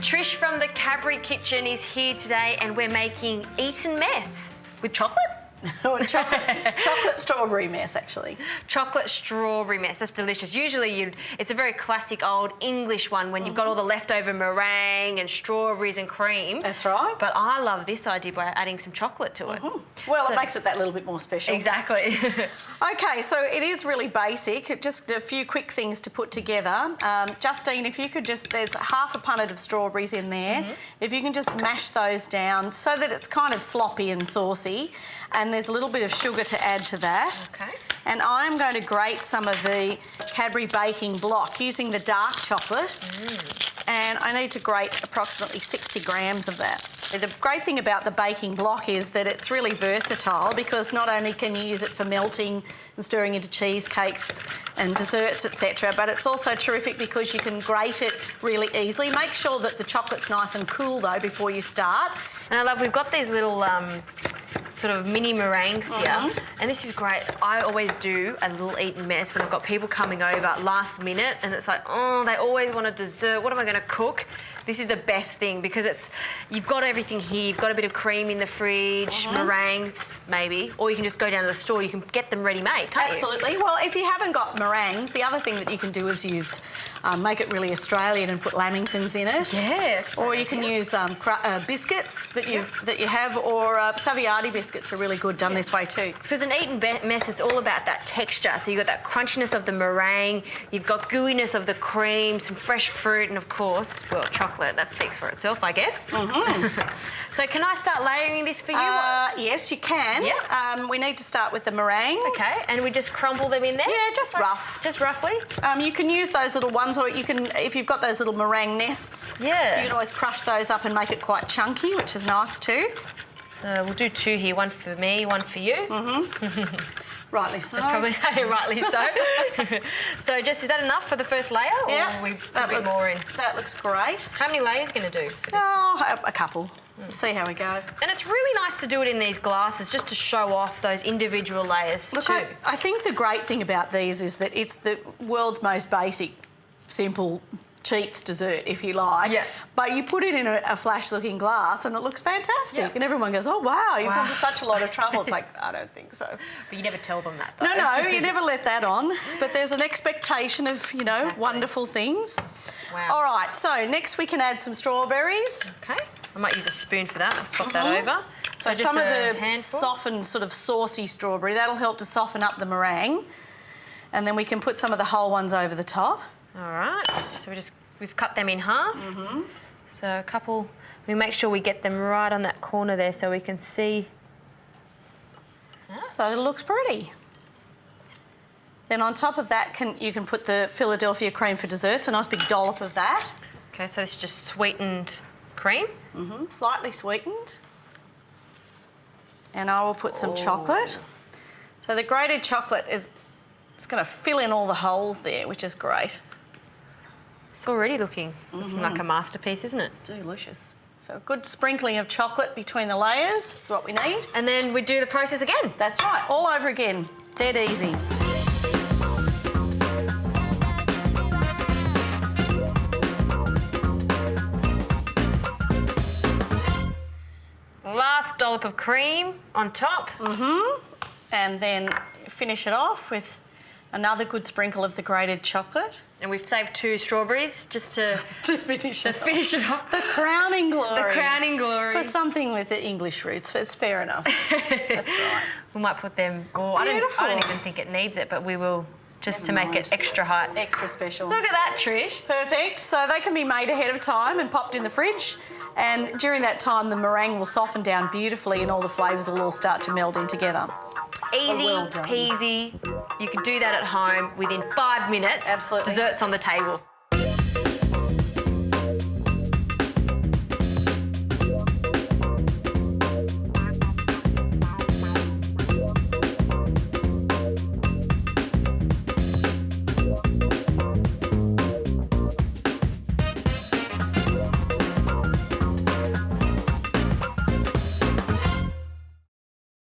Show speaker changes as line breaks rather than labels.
Trish from the Cadbury kitchen is here today and we're making Eton mess with chocolate.
chocolate strawberry mess, actually.
Chocolate strawberry mess, that's delicious. Usually it's a very classic old English one when you've got all the leftover meringue and strawberries and cream.
That's right.
But I love this idea by adding some chocolate to it.
Well, it makes it that little bit more special.
Exactly.
Okay, so it is really basic, just a few quick things to put together. Justine, if you could there's half a punnet of strawberries in there. If you can just mash those down so that it's kind of sloppy and saucy. And there's a little bit of sugar to add to that.
Okay.
And I'm going to grate some of the Cadbury baking block using the dark chocolate. And I need to grate approximately 60 grams of that. The great thing about the baking block is that it's really versatile because not only can you use it for melting and stirring into cheesecakes and desserts, etc., but it's also terrific because you can grate it really easily. Make sure that the chocolate's nice and cool, though, before you start.
And I love, we've got these little sort of mini meringues here, and this is great. I always do a little Eton mess when I've got people coming over last minute and it's like, oh, they always want a dessert. What am I going to cook? This is the best thing because you've got everything here. You've got a bit of cream in the fridge, meringues maybe, or you can just go down to the store. You can get them ready-made, can't you?
Absolutely. Well, if you haven't got meringues, the other thing that you can do is make it really Australian and put lamingtons in it.
Yeah.
Or you can use biscuits that you have, or Saviati biscuits are really good done this way too.
Because an Eton mess, it's all about that texture. So you've got that crunchiness of the meringue, you've got gooiness of the cream, some fresh fruit, and of course, well, chocolate. That speaks for itself, I guess. So can I start layering this for you?
Yes, you can.
Yeah.
We need to start with the meringues.
Okay, and we just crumble them in there?
Yeah, just rough.
Just roughly?
You can use those little ones, or you can, if you've got those little meringue nests, you can always crush those up and make it quite chunky, which is nice too.
We'll do two here, one for me, one for you.
Rightly so.
That's probably rightly so. So just, is that enough for the first layer?
Yeah,
or we put a bit more in?
That looks great.
How many layers are you going to do for this?
Oh, a couple. See how we go.
And it's really nice to do it in these glasses just to show off those individual layers too.
I think the great thing about these is that it's the world's most basic, simple cheats dessert, if you like.
Yeah.
But you put it in a flash-looking glass and it looks fantastic.
Yeah.
And everyone goes, oh, wow, you've gone to such a lot of trouble. It's like, I don't think so.
But you never tell them that, though.
No, you never let that on. But there's an expectation of, wonderful things.
Wow.
All right, so next we can add some strawberries.
Okay. I might use a spoon for that. I'll swap that over.
So
just
some of the
handful.
softened, sort of saucy strawberry, that'll help to soften up the meringue. And then we can put some of the whole ones over the top.
All right. So we've cut them in half. So a couple, we make sure we get them right on that corner there so we can see.
So it looks pretty. Then on top of that, you can put the Philadelphia cream for desserts, a nice big dollop of that.
Okay, so it's just sweetened cream.
Slightly sweetened. And I will put some chocolate. So the grated chocolate is going to fill in all the holes there, which is great.
It's already looking like a masterpiece, isn't it?
Delicious. So a good sprinkling of chocolate between the layers is what we need.
And then we do the process again.
That's right, all over again. Dead easy.
Last dollop of cream on top.
And then finish it off with another good sprinkle of the grated chocolate.
And we've saved 2 strawberries just to
finish it off.
The
crowning glory.
The crowning glory.
For something with the English roots, it's fair enough. That's right.
We might put them, I don't even think it needs it, but we will just to make it extra hot.
Extra special.
Look at that, Trish.
Perfect. So they can be made ahead of time and popped in the fridge. And during that time, the meringue will soften down beautifully and all the flavours will all start to meld in together.
Easy peasy. You can do that at home within 5 minutes.
Absolutely.
Dessert's on the table.